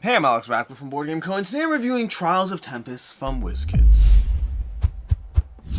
Hey, I'm Alex Radcliffe from Board Game Co, and today I'm reviewing Trials of Tempus from WizKids.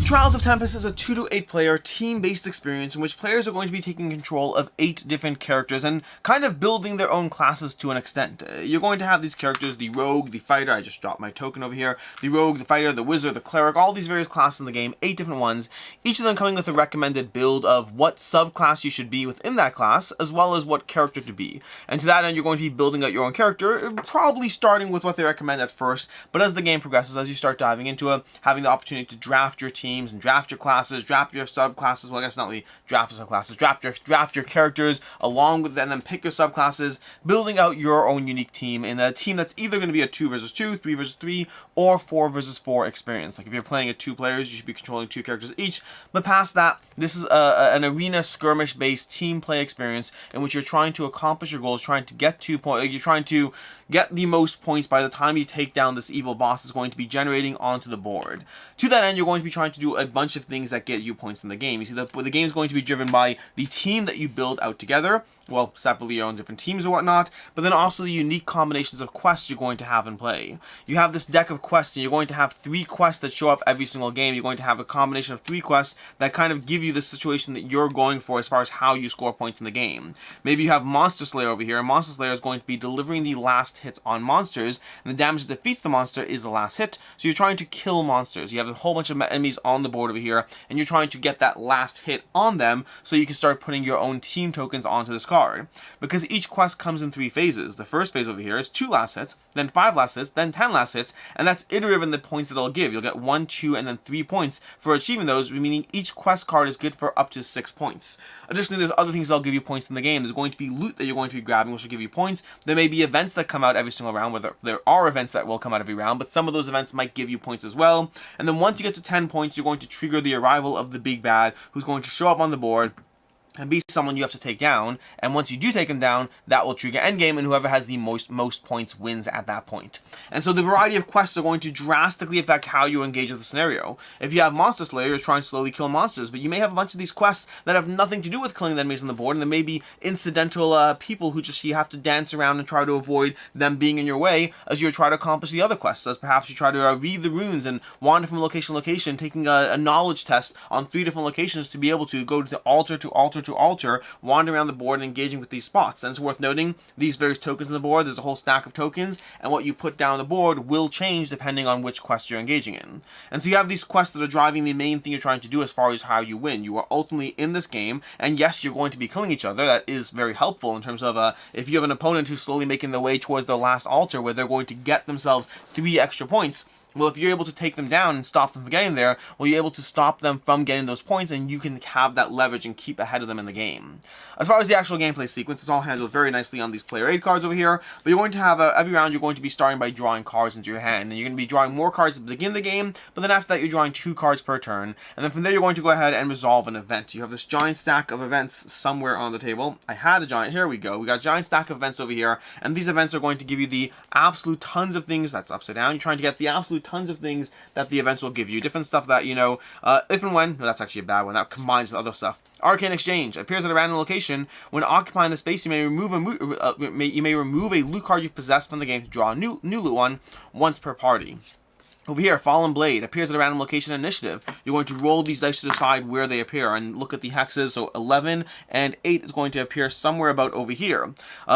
Trials of Tempus is a 2 to 8 player team-based experience in which players are going to be taking control of 8 different characters and kind of building their own classes to an extent. You're going to have these characters, the rogue, the fighter, I just dropped my token over here, the rogue, the fighter, the wizard, the cleric, all these various classes in the game, 8 different ones, each of them coming with a recommended build of what subclass you should be within that class, as well as what character to be. And to that end, you're going to be building out your own character, probably starting with what they recommend at first, but as the game progresses, as you start diving into it, having the opportunity to draft your teams and draft your classes, draft your subclasses, well I guess not really draft your subclasses, draft your characters along with them, and then pick your subclasses, building out your own unique team in a team that's either going to be a 2 versus 2, 3 versus 3, or 4 versus 4 experience. Like if you're playing at 2 players, you should be controlling 2 characters each, but past that, this is an arena skirmish based team play experience in which you're trying to accomplish your goals, trying to get 2 points, you're trying to get the most points by the time you take down this evil boss is going to be generating onto the board. To that end, you're going to be trying to do a bunch of things that get you points in the game. You see, the game is going to be driven by the team that you build out together, well, separately your own different teams or whatnot, but then also the unique combinations of quests you're going to have in play. You have this deck of quests, and you're going to have 3 quests that show up every single game. You're going to have a combination of 3 quests that kind of give you the situation that you're going for as far as how you score points in the game. Maybe you have Monster Slayer over here, and Monster Slayer is going to be delivering the last hits on monsters, and the damage that defeats the monster is the last hit, so you're trying to kill monsters. You have a whole bunch of enemies on the board over here, and you're trying to get that last hit on them so you can start putting your own team tokens onto this card. Because each quest comes in 3 phases. The first phase over here is 2 last hits, then 5 last hits, then 10 last hits, and that's iterative in the points that it'll give. You'll get 1, 2, and then 3 points for achieving those, meaning each quest card is good for up to 6 points. Additionally, there's other things that'll give you points in the game. There's going to be loot that you're going to be grabbing, which will give you points. There may be events that come out every single round, whether there are events that will come out every round, but some of those events might give you points as well. And then once you get to 10 points, you're going to trigger the arrival of the big bad, who's going to show up on the board and be someone you have to take down, and once you do take him down, that will trigger endgame, and whoever has the most points wins at that point. And so the variety of quests are going to drastically affect how you engage with the scenario. If you have Monster Slayer, you're trying to slowly kill monsters, but you may have a bunch of these quests that have nothing to do with killing the enemies on the board, and there may be incidental people who just you have to dance around and try to avoid them being in your way as you try to accomplish the other quests, as perhaps you try to read the runes and wander from location to location, taking a knowledge test on 3 different locations to be able to go to altar to altar to altar, wandering around the board and engaging with these spots. And it's worth noting, these various tokens on the board, there's a whole stack of tokens, and what you put down on the board will change depending on which quest you're engaging in. And so you have these quests that are driving the main thing you're trying to do as far as how you win. You are ultimately in this game, and yes, you're going to be killing each other. That is very helpful in terms of if you have an opponent who's slowly making their way towards their last altar where they're going to get themselves 3 extra points, well, if you're able to take them down and stop them from getting there, well, you're able to stop them from getting those points, and you can have that leverage and keep ahead of them in the game. As far as the actual gameplay sequence, it's all handled very nicely on these player aid cards over here, but you're going to have, every round, you're going to be starting by drawing cards into your hand, and you're going to be drawing more cards at the beginning of the game, but then after that, you're drawing 2 cards per turn, and then from there, you're going to go ahead and resolve an event. You have this giant stack of events somewhere on the table. I had a giant, here we go. We got a giant stack of events over here, and these events are going to give you the absolute tons of things, that's upside down, you're trying to get the absolute tons of things that the events will give you. Different stuff that, you know, if and when, no, that's actually a bad one, that combines with other stuff. Arcane Exchange appears at a random location. When occupying the space, you may remove a loot card you possess from the game to draw a new loot one once per party. Over here, Fallen Blade appears at a random location initiative. You're going to roll these dice to decide where they appear and look at the hexes. So 11 and 8 is going to appear somewhere about over here.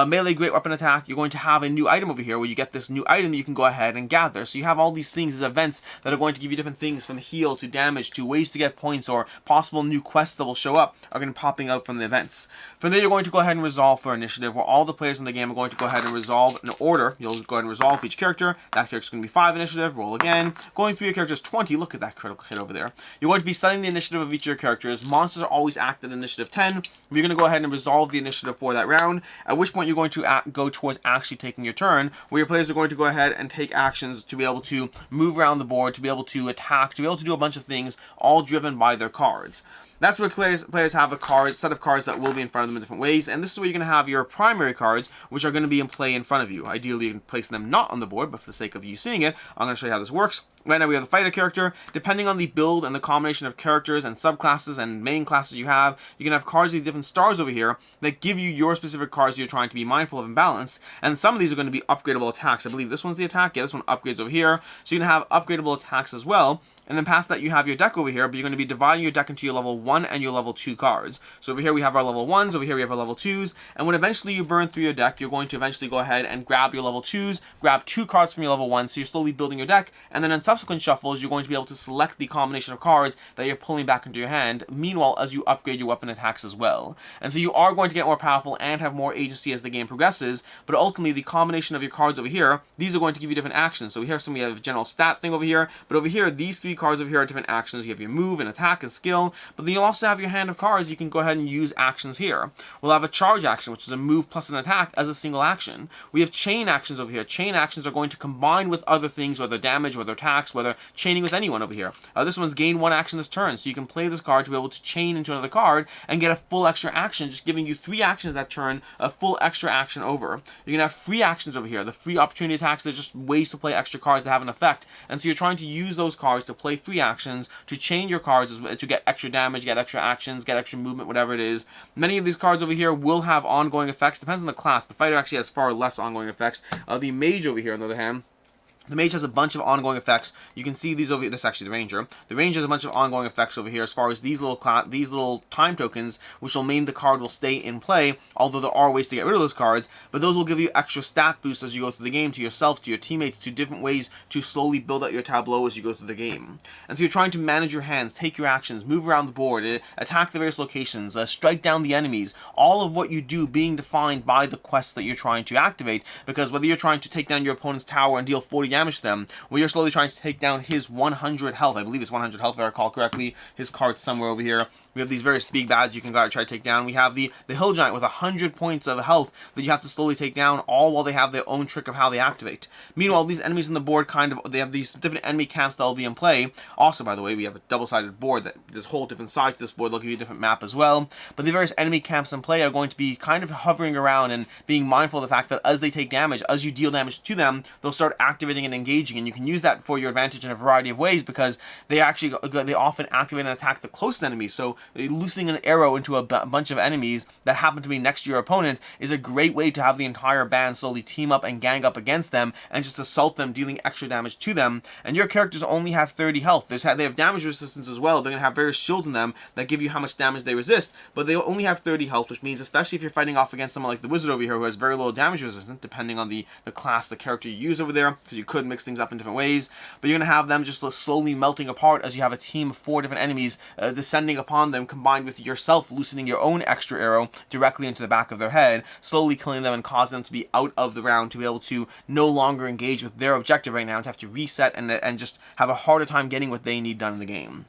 Melee Great Weapon Attack, you're going to have a new item over here where you get this new item you can go ahead and gather. So you have all these things, these events that are going to give you different things from heal to damage to ways to get points or possible new quests that will show up are going to be popping out from the events. From there, you're going to go ahead and resolve for initiative, where all the players in the game are going to go ahead and resolve in order. You'll go ahead and resolve each character. That character's going to be 5 initiative. Roll again. Going through your characters 20, look at that critical hit over there. You're going to be setting the initiative of each of your characters. Monsters are always act at initiative 10. You're going to go ahead and resolve the initiative for that round, at which point you're going to go towards actually taking your turn, where your players are going to go ahead and take actions to be able to move around the board, to be able to attack, to be able to do a bunch of things, all driven by their cards. That's where players have a set of cards that will be in front of them in different ways, and this is where you're going to have your primary cards, which are going to be in play in front of you. Ideally, you can place them not on the board, but for the sake of you seeing it, I'm going to show you how this works. Right now we have the fighter character. Depending on the build and the combination of characters and subclasses and main classes you can have cards with different stars over here that give you your specific cards you're trying to be mindful of and balance. And some of these are going to be upgradable attacks. I believe this one's the attack. Yeah, this one upgrades over here. So you can have upgradable attacks as well. And then past that, you have your deck over here, but you're going to be dividing your deck into your level 1 and your level 2 cards. So over here we have our level 1s, over here we have our level 2s, and when eventually you burn through your deck, you're going to eventually go ahead and grab your level 2s, grab 2 cards from your level 1, so you're slowly building your deck, and then in subsequent shuffles, you're going to be able to select the combination of cards that you're pulling back into your hand, meanwhile as you upgrade your weapon attacks as well. And so you are going to get more powerful and have more agency as the game progresses, but ultimately the combination of your cards over here, these are going to give you different actions. So we have a general stat thing over here, but over here, these 3 cards over here are different actions. You have your move and attack and skill, but then you also have your hand of cards. You can go ahead and use actions here. We'll have a charge action, which is a move plus an attack as a single action. We have chain actions over here. Chain actions are going to combine with other things, whether damage, whether attacks, whether chaining with anyone over here. This one's gain 1 action this turn, so you can play this card to be able to chain into another card and get a full extra action, just giving you 3 actions that turn, a full extra action over. You can have free actions over here. The free opportunity attacks, they're just ways to play extra cards that have an effect, and so you're trying to use those cards to play free actions, to chain your cards to get extra damage, get extra actions, get extra movement, whatever it is. Many of these cards over here will have ongoing effects. Depends on the class. The fighter actually has far less ongoing effects. The mage over here, on the other hand, the mage has a bunch of ongoing effects. You can see these over here. This is actually the ranger. The ranger has a bunch of ongoing effects over here as far as these little time tokens, which will mean the card will stay in play, although there are ways to get rid of those cards, but those will give you extra stat boosts as you go through the game to yourself, to your teammates, to different ways to slowly build out your tableau as you go through the game. And so you're trying to manage your hands, take your actions, move around the board, attack the various locations, strike down the enemies, all of what you do being defined by the quests that you're trying to activate, because whether you're trying to take down your opponent's tower and deal 40 damage to them, or you're slowly trying to take down his 100 health. I believe it's 100 health if I recall correctly. His card's somewhere over here. We have these various big bads you can try to take down. We have the hill giant with 100 points of health that you have to slowly take down, all while they have their own trick of how they activate. Meanwhile, these enemies on the board they have these different enemy camps that will be in play. Also, by the way, we have a double-sided board that there's whole different sides to this board. They'll give you a different map as well. But the various enemy camps in play are going to be kind of hovering around and being mindful of the fact that as they take damage, as you deal damage to them, they'll start activating and engaging, and you can use that for your advantage in a variety of ways, because they often activate and attack the close enemies. So loosing an arrow into a bunch of enemies that happen to be next to your opponent is a great way to have the entire band slowly team up and gang up against them and just assault them, dealing extra damage to them. And your characters only have 30 health. They have damage resistance as well. They're going to have various shields in them that give you how much damage they resist, but they only have 30 health, which means especially if you're fighting off against someone like the wizard over here who has very little damage resistance, depending on the class, the character you use over there, because you could mix things up in different ways, but you're going to have them just slowly melting apart as you have a team of 4 different enemies descending upon them, combined with yourself loosening your own extra arrow directly into the back of their head, slowly killing them and causing them to be out of the round, to be able to no longer engage with their objective right now, and to have to reset and just have a harder time getting what they need done in the game.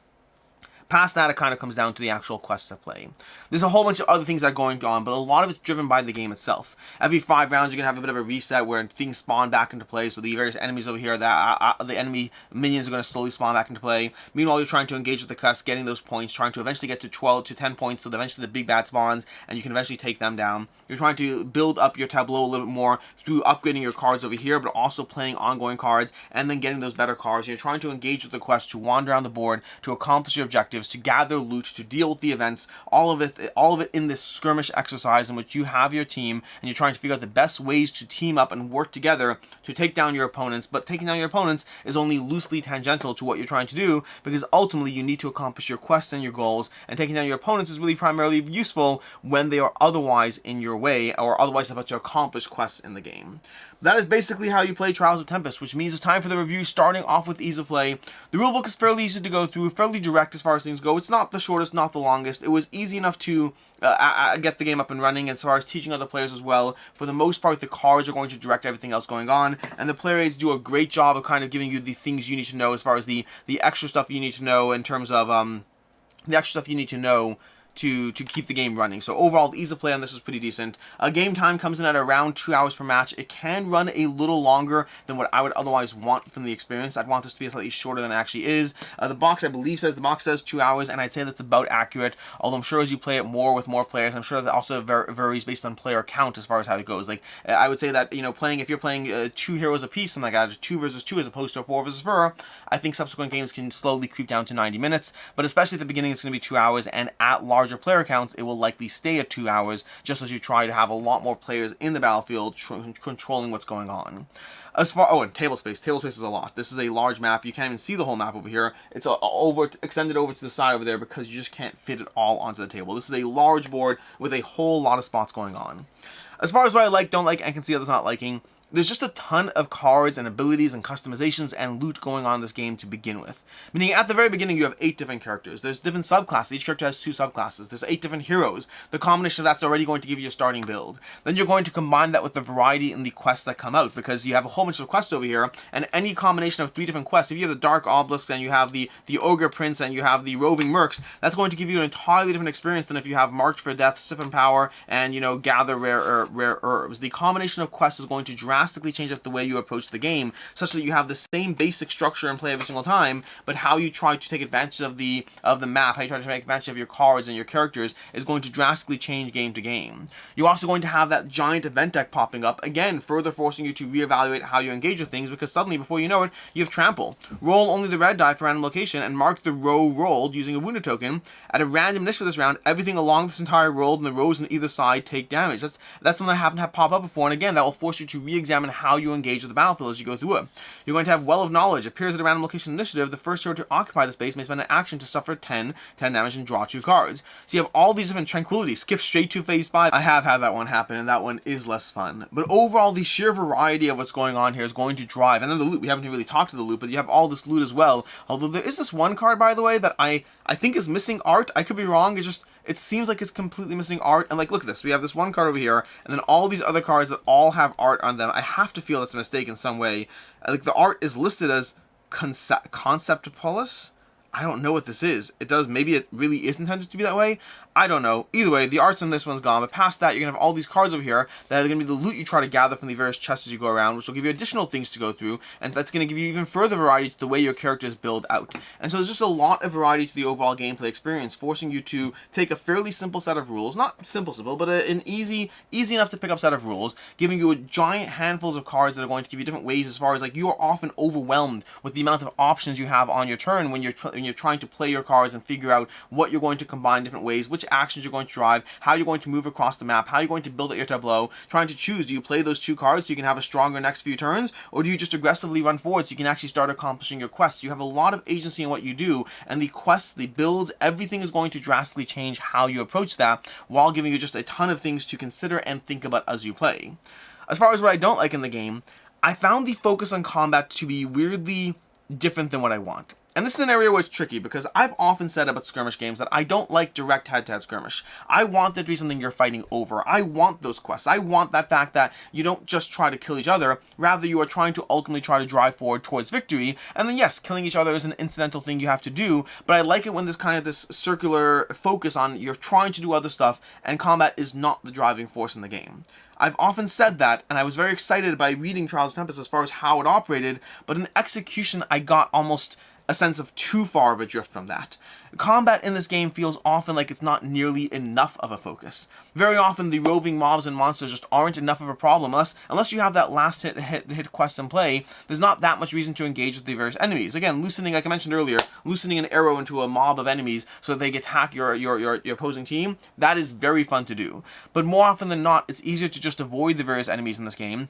Past that, it kind of comes down to the actual quests of play. There's a whole bunch of other things that are going on, but a lot of it's driven by the game itself. Every 5 rounds, you're going to have a bit of a reset where things spawn back into play, so the various enemies over here, the enemy minions are going to slowly spawn back into play. Meanwhile, you're trying to engage with the quest, getting those points, trying to eventually get to 12 to 10 points, so that eventually the big bad spawns, and you can eventually take them down. You're trying to build up your tableau a little bit more through upgrading your cards over here, but also playing ongoing cards, and then getting those better cards. You're trying to engage with the quest, to wander around the board, to accomplish your objectives, to gather loot, to deal with the events, all of it in this skirmish exercise in which you have your team and you're trying to figure out the best ways to team up and work together to take down your opponents. But taking down your opponents is only loosely tangential to what you're trying to do, because ultimately you need to accomplish your quests and your goals, and taking down your opponents is really primarily useful when they are otherwise in your way or otherwise about to accomplish quests in the game. That is basically how you play Trials of Tempus, which means it's time for the review, starting off with ease of play. The rulebook is fairly easy to go through, fairly direct as far as things go. It's not the shortest, not the longest. It was easy enough to get the game up and running, as far as teaching other players as well. For the most part, the cards are going to direct everything else going on, and the player aids do a great job of kind of giving you the things you need to know, as far as the extra stuff you need to know in terms of the extra stuff you need to know to keep the game running. So overall, the ease of play on this was pretty decent. Game time comes in at around 2 hours per match. It can run a little longer than what I would otherwise want from the experience. I'd want this to be slightly shorter than it actually is. The box, I believe, says 2 hours, and I'd say that's about accurate. Although I'm sure as you play it more with more players, I'm sure that also varies based on player count as far as how it goes. Like I would say that, you know, if you're playing 2 heroes apiece, something like that, 2 versus 2 as opposed to a 4 versus 4, I think subsequent games can slowly creep down to 90 minutes. But especially at the beginning, it's going to be 2 hours, and at larger player counts, it will likely stay at 2 hours, just as you try to have a lot more players in the battlefield controlling what's going on. As far, oh, and table space. Table space is a lot. This is a large map. You can't even see the whole map over here. It's extended over to the side over there because you just can't fit it all onto the table. This is a large board with a whole lot of spots going on. As far as what I like, don't like, and can see others not liking, there's just a ton of cards and abilities and customizations and loot going on in this game to begin with. Meaning at the very beginning you have 8 different characters. There's different subclasses. Each character has 2 subclasses. There's 8 different heroes. The combination of that's already going to give you a starting build. Then you're going to combine that with the variety in the quests that come out, because you have a whole bunch of quests over here, and any combination of 3 different quests, if you have the Dark Obelisk and you have the Ogre Prince and you have the Roving Mercs, that's going to give you an entirely different experience than if you have Marked for Death, Siphon Power, and, you know, Gather Rare Herbs. The combination of quests is going to drastically change up the way you approach the game, such that you have the same basic structure in play every single time, but how you try to take advantage of the map, how you try to take advantage of your cards and your characters is going to drastically change game to game. You're also going to have that giant event deck popping up, again, further forcing you to reevaluate how you engage with things, because suddenly, before you know it, you have Trample. Roll only the red die for random location, and mark the row rolled using a wounded token. At a random initiative for this round, everything along this entire roll and the rows on either side take damage. That's something I haven't had pop up before, and again, that will force you to re-examine how you engage with the battlefield as you go through it. You're going to have Well of Knowledge. Appears at a random location initiative. The first hero to occupy the space may spend an action to suffer 10 damage and draw 2 cards. So you have all these different tranquility. Skip straight to phase 5. I have had that one happen, and that one is less fun. But overall, the sheer variety of what's going on here is going to drive. And then the loot. We haven't really talked to the loot, but you have all this loot as well. Although there is this one card, by the way, that I think is missing art. I could be wrong. It seems like it's completely missing art. And like, look at this. We have this one card over here, and then all these other cards that all have art on them. I have to feel that's a mistake in some way. Like, the art is listed as Conceptopoulos. I don't know what this is. It does. Maybe it really is intended to be that way. I don't know. Either way, the arts in this one's gone. But past that, you're going to have all these cards over here that are going to be the loot you try to gather from the various chests as you go around, which will give you additional things to go through. And that's going to give you even further variety to the way your characters build out. And so there's just a lot of variety to the overall gameplay experience, forcing you to take a fairly simple set of rules. Not simple, but an easy enough to pick up set of rules, giving you a giant handfuls of cards that are going to give you different ways, as far as, like, you are often overwhelmed with the amount of options you have on your turn when you're trying to play your cards and figure out what you're going to combine different ways, which actions you're going to drive, how you're going to move across the map, how you're going to build out your tableau, trying to choose, do you play those 2 cards so you can have a stronger next few turns, or do you just aggressively run forward so you can actually start accomplishing your quests? You have a lot of agency in what you do, and the quests, the builds, everything is going to drastically change how you approach that, while giving you just a ton of things to consider and think about as you play. As far as what I don't like in the game, I found the focus on combat to be weirdly different than what I want. And this is an area where it's tricky, because I've often said about skirmish games that I don't like direct head-to-head skirmish. I want there to be something you're fighting over. I want those quests. I want that fact that you don't just try to kill each other, rather you are trying to ultimately try to drive forward towards victory. And then yes, killing each other is an incidental thing you have to do, but I like it when there's kind of this circular focus on you're trying to do other stuff, and combat is not the driving force in the game. I've often said that, and I was very excited by reading Trials of Tempus as far as how it operated, but in execution I got almost a sense of too far of a drift from that. Combat in this game feels often like it's not nearly enough of a focus. Very often the roving mobs and monsters just aren't enough of a problem, unless you have that last hit quest in play. There's not that much reason to engage with the various enemies. Again, loosening, like I mentioned earlier, loosening an arrow into a mob of enemies so that they attack your opposing team, that is very fun to do. But more often than not, it's easier to just avoid the various enemies in this game,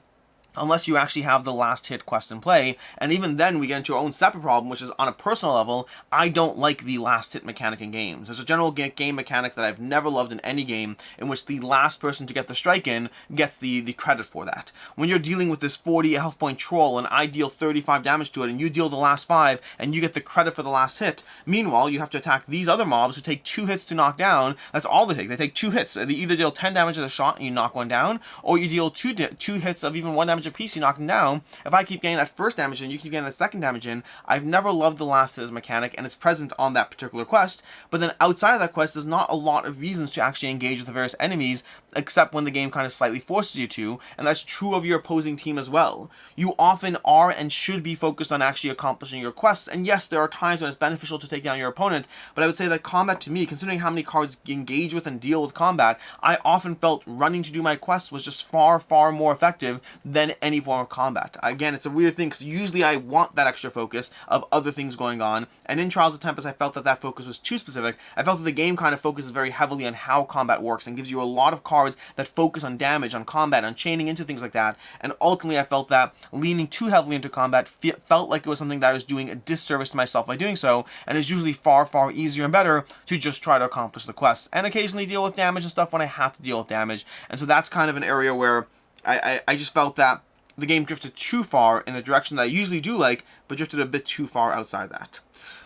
unless you actually have the last hit quest in play. And even then we get into our own separate problem, which is on a personal level, I don't like the last hit mechanic in games. There's a general game mechanic that I've never loved in any game, in which the last person to get the strike in gets the credit for that. When you're dealing with this 40 health point troll and I deal 35 damage to it and you deal the last 5 and you get the credit for the last hit, meanwhile you have to attack these other mobs who take 2 hits to knock down. That's all they take. They take 2 hits. They either deal 10 damage at a shot and you knock one down, or you deal 2 hits of even 1 damage damage apiece you knock them down, if I keep getting that first damage in, you keep getting that second damage in. I've never loved the last hit as a mechanic, and it's present on that particular quest, but then outside of that quest, there's not a lot of reasons to actually engage with the various enemies, except when the game kind of slightly forces you to, and that's true of your opposing team as well. You often are and should be focused on actually accomplishing your quests, and yes, there are times when it's beneficial to take down your opponent, but I would say that combat to me, considering how many cards engage with and deal with combat, I often felt running to do my quests was just far, far more effective than any form of combat. Again, it's a weird thing, because usually I want that extra focus of other things going on, and in Trials of Tempus, I felt that that focus was too specific. I felt that the game kind of focuses very heavily on how combat works, and gives you a lot of cards that focus on damage, on combat, on chaining into things like that, and ultimately I felt that leaning too heavily into combat felt like it was something that I was doing a disservice to myself by doing so, and it's usually far, far easier and better to just try to accomplish the quest, and occasionally deal with damage and stuff when I have to deal with damage, and so that's kind of an area where I just felt that the game drifted too far in the direction that I usually do like, but drifted a bit too far outside that.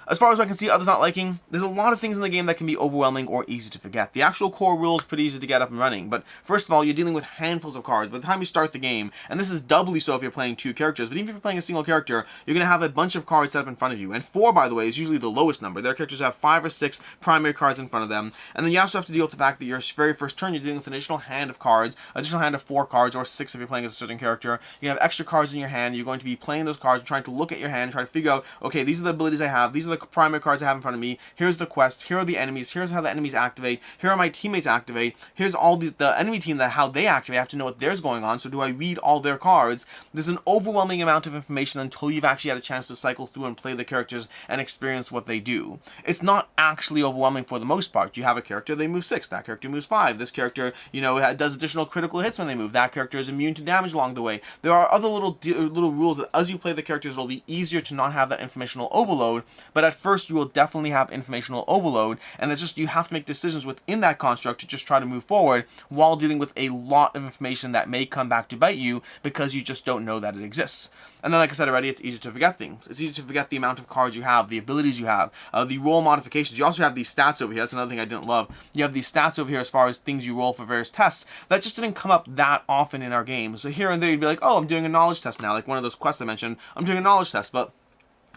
As far as I can see others not liking, there's a lot of things in the game that can be overwhelming or easy to forget. The actual core rule is pretty easy to get up and running, but first of all, you're dealing with handfuls of cards. By the time you start the game, and this is doubly so if you're playing two characters, but even if you're playing a single character, you're going to have a bunch of cards set up in front of you. And 4, by the way, is usually the lowest number. There are characters who have 5 or 6 primary cards in front of them, and then you also have to deal with the fact that your very first turn, you're dealing with an additional hand of cards, additional hand of 4 cards, or 6 if you're playing as a certain character. You have extra cards in your hand, you're going to be playing those cards, trying to look at your hand, trying to figure out, okay, these are the abilities I have, these are the primary cards I have in front of me, here's the quest, here are the enemies, here's how the enemies activate, here are my teammates activate, here's all the enemy team, that how they activate, I have to know what theirs going on, so do I read all their cards? There's an overwhelming amount of information until you've actually had a chance to cycle through and play the characters and experience what they do. It's not actually overwhelming for the most part. You have a character, they move 6, that character moves 5, this character, you know, does additional critical hits when they move, that character is immune to damage along the way. There are other little rules that as you play the characters, it'll be easier to not have that informational overload, but at first you will definitely have informational overload, and it's just you have to make decisions within that construct to just try to move forward while dealing with a lot of information that may come back to bite you because you just don't know that it exists. And then, like I said already, it's easy to forget things. It's easy to forget the amount of cards you have, the abilities you have, the roll modifications. You also have these stats over here. That's another thing I didn't love. You have these stats over here as far as things you roll for various tests. That just didn't come up that often in our game. So here and there you'd be like, oh, I'm doing a knowledge test now. Like one of those quests I mentioned, I'm doing a knowledge test, but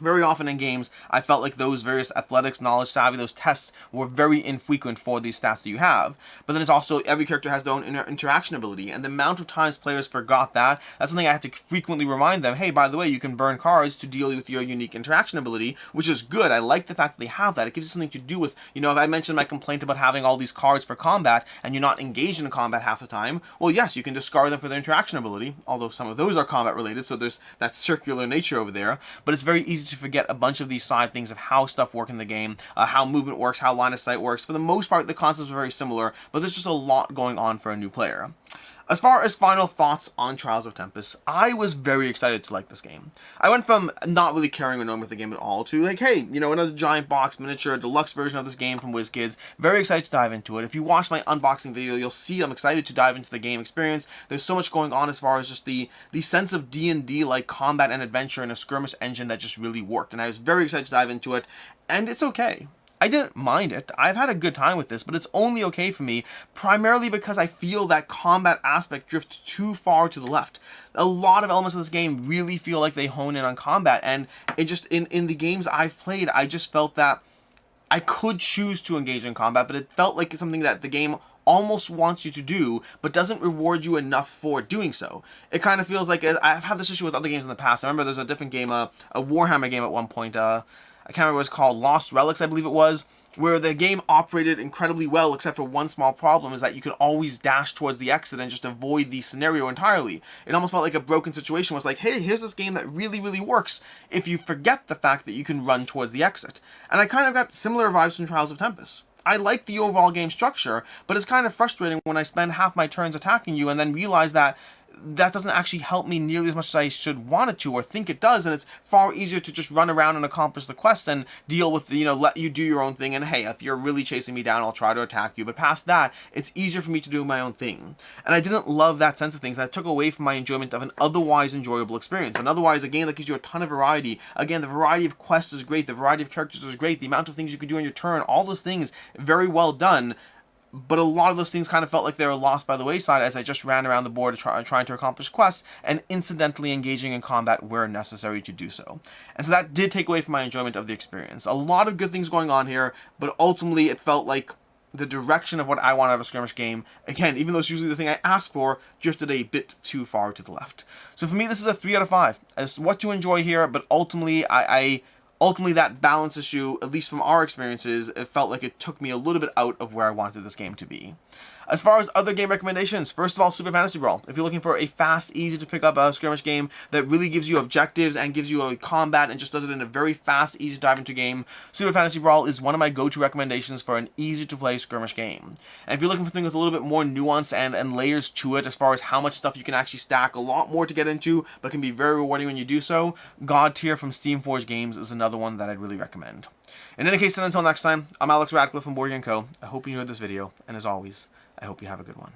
very often in games, I felt like those various athletics, knowledge, savvy, those tests were very infrequent for these stats that you have. But then it's also, every character has their own interaction ability, and the amount of times players forgot that, that's something I have to frequently remind them, hey, by the way, you can burn cards to deal with your unique interaction ability, which is good. I like the fact that they have that. It gives you something to do with, you know, if I mentioned my complaint about having all these cards for combat, and you're not engaged in combat half the time, well, yes, you can discard them for their interaction ability, although some of those are combat related, so there's that circular nature over there, but it's very easy to forget a bunch of these side things of how stuff work in the game, how movement works, how line of sight works. For the most part, the concepts are very similar, but there's just a lot going on for a new player. As far as final thoughts on Trials of Tempus, I was very excited to like this game. I went from not really caring or knowing with the game at all to like, hey, you know, another giant box miniature deluxe version of this game from WizKids. Very excited to dive into it. If you watch my unboxing video, you'll see I'm excited to dive into the game experience. There's so much going on as far as just the sense of D&D like combat and adventure in a skirmish engine that just really worked, and I was very excited to dive into it, and it's okay. I didn't mind it. I've had a good time with this, but it's only okay for me, primarily because I feel that combat aspect drifts too far to the left. A lot of elements of this game really feel like they hone in on combat, and it just, in the games I've played, I just felt that I could choose to engage in combat, but it felt like it's something that the game almost wants you to do, but doesn't reward you enough for doing so. It kind of feels like, I've had this issue with other games in the past. I remember there's a different game, a Warhammer game at one point, I can't remember what it's called, Lost Relics, I believe it was, where the game operated incredibly well, except for one small problem, is that you could always dash towards the exit and just avoid the scenario entirely. It almost felt like a broken situation. It was like, hey, here's this game that really, really works if you forget the fact that you can run towards the exit. And I kind of got similar vibes from Trials of Tempus. I like the overall game structure, but it's kind of frustrating when I spend half my turns attacking you and then realize that that doesn't actually help me nearly as much as I should want it to or think it does, and it's far easier to just run around and accomplish the quest and deal with, you know, let you do your own thing, and hey, if you're really chasing me down, I'll try to attack you, but past that, it's easier for me to do my own thing. And I didn't love that sense of things. That took away from my enjoyment of an otherwise enjoyable experience, and otherwise a game that gives you a ton of variety. Again, the variety of quests is great, the variety of characters is great, the amount of things you can do on your turn, all those things, very well done. but a lot of those things kind of felt like they were lost by the wayside as I just ran around the board trying to accomplish quests and incidentally engaging in combat where necessary to do so. And so that did take away from my enjoyment of the experience. A lot of good things going on here, but ultimately it felt like the direction of what I want out of a skirmish game, again, even though it's usually the thing I ask for, drifted a bit too far to the left. So for me, this is a 3 out of 5. It's what to enjoy here, but ultimately, ultimately that balance issue, at least from our experiences, it felt like it took me a little bit out of where I wanted this game to be. As far as other game recommendations, first of all, Super Fantasy Brawl. If you're looking for a fast, easy to pick up skirmish game that really gives you objectives and gives you a combat and just does it in a very fast, easy to dive into game, Super Fantasy Brawl is one of my go-to recommendations for an easy to play skirmish game. And if you're looking for something with a little bit more nuance and layers to it as far as how much stuff you can actually stack, a lot more to get into, but can be very rewarding when you do so, God Tier from Steamforged Games is another one that I'd really recommend. In any case, and until next time, I'm Alex Radcliffe from Board Game Co. I hope you enjoyed this video, and as always, I hope you have a good one.